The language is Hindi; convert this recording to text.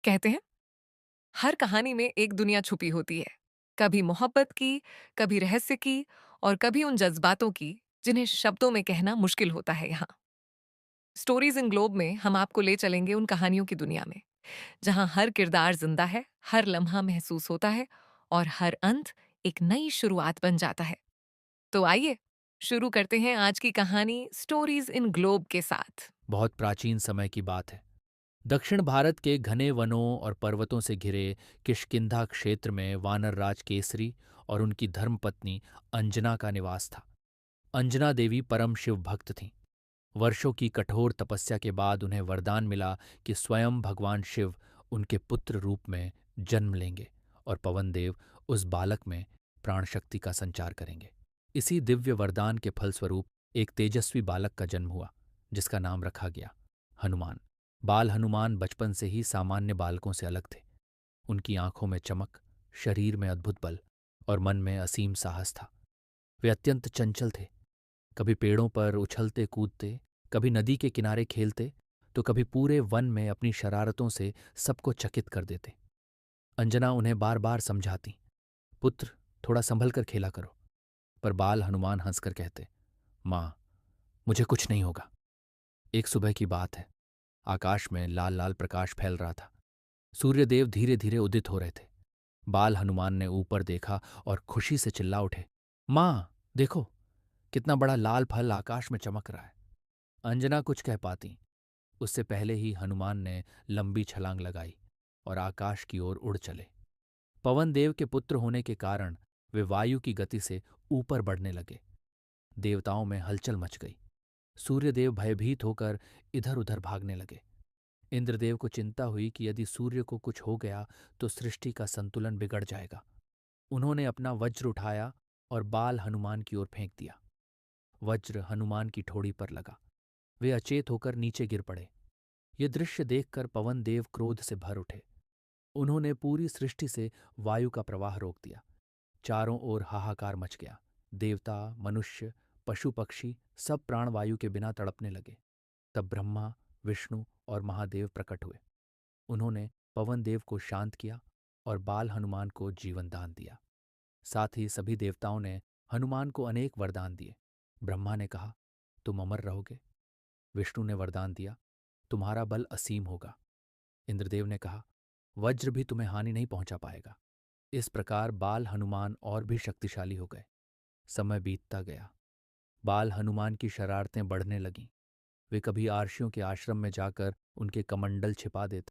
कहते हैं हर कहानी में एक दुनिया छुपी होती है। कभी मोहब्बत की, कभी रहस्य की और कभी उन जज्बातों की जिन्हें शब्दों में कहना मुश्किल होता है। यहाँ स्टोरीज इन ग्लोब में हम आपको ले चलेंगे उन कहानियों की दुनिया में जहाँ हर किरदार जिंदा है, हर लम्हा महसूस होता है और हर अंत एक नई शुरुआत बन जाता है। तो आइए शुरू करते हैं आज की कहानी स्टोरीज इन ग्लोब के साथ। बहुत प्राचीन समय की बात है। दक्षिण भारत के घने वनों और पर्वतों से घिरे किष्किंधा क्षेत्र में वानर राज केसरी और उनकी धर्मपत्नी अंजना का निवास था। अंजना देवी परम शिव भक्त थीं। वर्षों की कठोर तपस्या के बाद उन्हें वरदान मिला कि स्वयं भगवान शिव उनके पुत्र रूप में जन्म लेंगे और पवन देव उस बालक में प्राण शक्ति का संचार करेंगे। इसी दिव्य वरदान के फलस्वरूप एक तेजस्वी बालक का जन्म हुआ, जिसका नाम रखा गया हनुमान। बाल हनुमान बचपन से ही सामान्य बालकों से अलग थे। उनकी आंखों में चमक, शरीर में अद्भुत बल और मन में असीम साहस था। वे अत्यंत चंचल थे। कभी पेड़ों पर उछलते कूदते, कभी नदी के किनारे खेलते, तो कभी पूरे वन में अपनी शरारतों से सबको चकित कर देते। अंजना उन्हें बार बार समझाती, पुत्र, थोड़ा संभल कर खेला करो। पर बाल हनुमान हंसकर कहते, माँ, मुझे कुछ नहीं होगा। एक सुबह की बात है। आकाश में लाल लाल प्रकाश फैल रहा था। सूर्यदेव धीरे धीरे उदित हो रहे थे। बाल हनुमान ने ऊपर देखा और खुशी से चिल्ला उठे, माँ, देखो, कितना बड़ा लाल फल आकाश में चमक रहा है। अंजना कुछ कह पाती, उससे पहले ही हनुमान ने लंबी छलांग लगाई और आकाश की ओर उड़ चले। पवन देव के पुत्र होने के कारण वे वायु की गति से ऊपर बढ़ने लगे। देवताओं में हलचल मच गई। सूर्यदेव भयभीत होकर इधर उधर भागने लगे। इंद्रदेव को चिंता हुई कि यदि सूर्य को कुछ हो गया तो सृष्टि का संतुलन बिगड़ जाएगा। उन्होंने अपना वज्र उठाया और बाल हनुमान की ओर फेंक दिया। वज्र हनुमान की ठोड़ी पर लगा। वे अचेत होकर नीचे गिर पड़े। ये दृश्य देखकर पवन देव क्रोध से भर उठे। उन्होंने पूरी सृष्टि से वायु का प्रवाह रोक दिया। चारों ओर हाहाकार मच गया। देवता, मनुष्य, पशु पक्षी सब प्राणवायु के बिना तड़पने लगे। तब ब्रह्मा, विष्णु और महादेव प्रकट हुए। उन्होंने पवन देव को शांत किया और बाल हनुमान को जीवन दान दिया। साथ ही सभी देवताओं ने हनुमान को अनेक वरदान दिए। ब्रह्मा ने कहा, तुम अमर रहोगे। विष्णु ने वरदान दिया, तुम्हारा बल असीम होगा। इंद्रदेव ने कहा, वज्र भी तुम्हें हानि नहीं पहुंचा पाएगा। इस प्रकार बाल हनुमान और भी शक्तिशाली हो गए। समय बीतता गया। बाल हनुमान की शरारतें बढ़ने लगीं। वे कभी आर्षियों के आश्रम में जाकर उनके कमंडल छिपा देते,